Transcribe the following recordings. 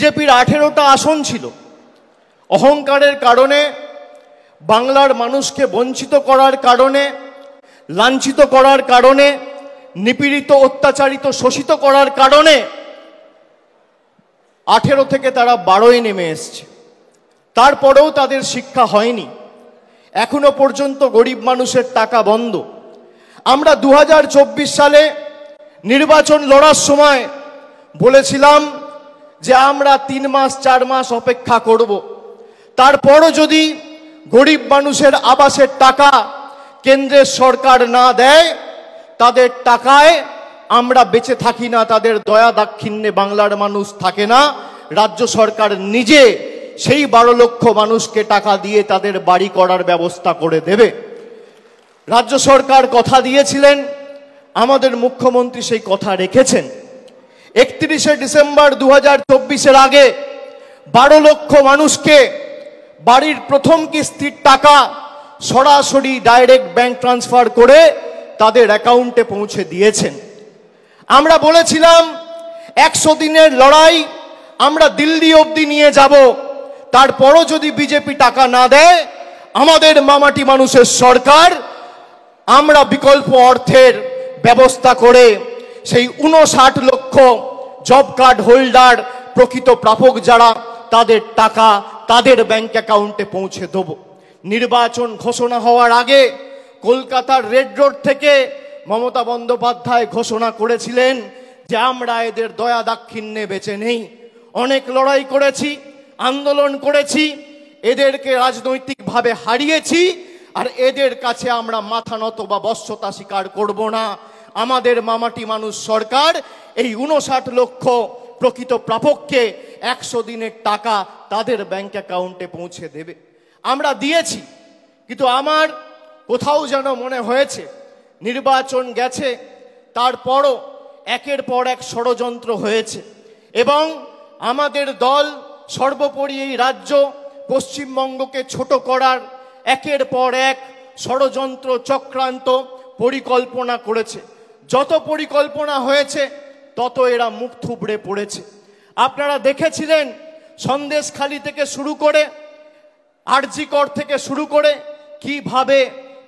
বিজেপির 18টা আসন ছিল। অহংকারের কারণে, বাংলার মানুষকে বঞ্চিত করার কারণে, লাঞ্ছিত করার কারণে, নিপীড়িত, অত্যাচারিত, শোষিত করার কারণে 18 থেকে তারা 12-এ নেমে এসছে। তারপরেও তাদের শিক্ষা হয়নি। এখনো পর্যন্ত গরিব মানুষের টাকা বন্ধ। আমরা 2024 সালে নির্বাচন লড়ার সময় বলেছিলাম যে আমরা 3 মাস 4 মাস অপেক্ষা করব, তারপরও যদি গরিব মানুষের আবাসের টাকা কেন্দ্রের সরকার না দেয়, তাদের টাকায় আমরা বেঁচে থাকি না, তাদের দয়া দাক্ষিণ্যে বাংলার মানুষ থাকে না। রাজ্য সরকার নিজে সেই 12 লক্ষ মানুষকে টাকা দিয়ে তাদের বাড়ি করার ব্যবস্থা করে দেবে। রাজ্য সরকার কথা দিয়েছিলেন, আমাদের মুখ্যমন্ত্রী সেই কথা রেখেছেন। 31শে ডিসেম্বর 2024-এর আগে 12 লক্ষ মানুষকে বাড়ির প্রথম কিস্তির টাকা সরাসরি ডাইরেক্ট ব্যাংক ট্রান্সফার করে তাদের অ্যাকাউন্টে পৌঁছে দিয়েছেন। আমরা বলেছিলাম 100 দিনের লড়াই আমরা দিল্লি অবধি নিয়ে যাব, তারপরও যদি বিজেপি টাকা না দেয়, আমাদের মামাটি মানুষের সরকার আমরা বিকল্প অর্থের ব্যবস্থা করে সেই 59 লক্ষ জব কার্ড হোল্ডার, প্রকৃত প্রাপক যারা, তাদের টাকা তাদের ব্যাংক অ্যাকাউন্টে পৌঁছে দেব। নির্বাচন ঘোষণা হওয়ার আগে কলকাতার রেড রোড থেকে মমতা বন্দ্যোপাধ্যায় ঘোষণা করেছিলেন যে আমরা এদের দয়া দাক্ষিণ্যে বেঁচে নেই। অনেক লড়াই করেছি, আন্দোলন করেছি, এদেরকে রাজনৈতিকভাবে হারিয়েছি, আর এদের কাছে আমরা মাথা নত বা বশ্যতা স্বীকার করব না। আমাদের মামাটি মানুষ সরকার এই 59 লক্ষ প্রকৃত প্রাপককে 100 দিনের টাকা তাদের ব্যাংক অ্যাকাউন্টে পৌঁছে দেবে। আমরা দিয়েছি, কিন্তু আমার কোথাও যেন মনে হয়েছে নির্বাচন গেছে, তারপরও একের পর এক ষড়যন্ত্র হয়েছে এবং আমাদের দল সর্বোপরি এই রাজ্য পশ্চিমবঙ্গকে ছোট করার একের পর এক ষড়যন্ত্র, চক্রান্ত, পরিকল্পনা করেছে। যত পরিকল্পনা হয়েছে তত এরা মুখ থুবড়ে পড়েছে। আপনারা দেখেছিলেন সন্দেশখালি থেকে শুরু করে, আরজিকর থেকে শুরু করে কিভাবে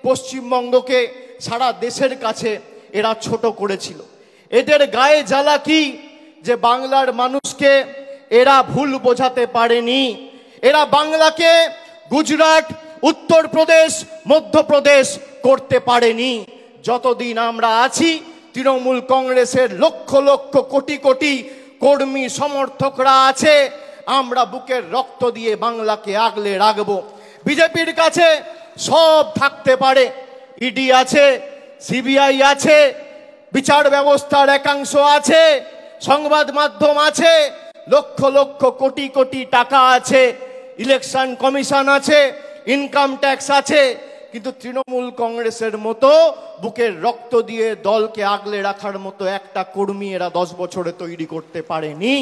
পশ্চিমবঙ্গকে সারা দেশের কাছে এরা ছোট করেছিল। এদের গায়ে জ্বালা কি যে বাংলার মানুষকে এরা ভুল বোঝাতে পারেনি। এরা বাংলাকে গুজরাট, উত্তরপ্রদেশ, মধ্যপ্রদেশ করতে পারেনি। যতদিন আমরা আছি, তৃণমূল কংগ্রেসের লক্ষ লক্ষ কোটি কোটি কর্মী সমর্থকরা আছে, আমরা বুকের রক্ত দিয়ে বাংলাকে আগলে রাখবো। বিজেপির কাছে সব থাকতে পারে, ইডি আছে, সিবিআই আছে, বিচার ব্যবস্থার একাংশ আছে, সংবাদ মাধ্যম আছে, লক্ষ লক্ষ কোটি কোটি টাকা আছে, ইলেকশন কমিশন আছে, ইনকাম ট্যাক্স আছে, কিন্তু তৃণমূল কংগ্রেসের মতো বুকের রক্ত দিয়ে দলকে আগলে রাখার মতো একটা কর্মী এরা 10 বছরে তৈরি করতে পারেনি।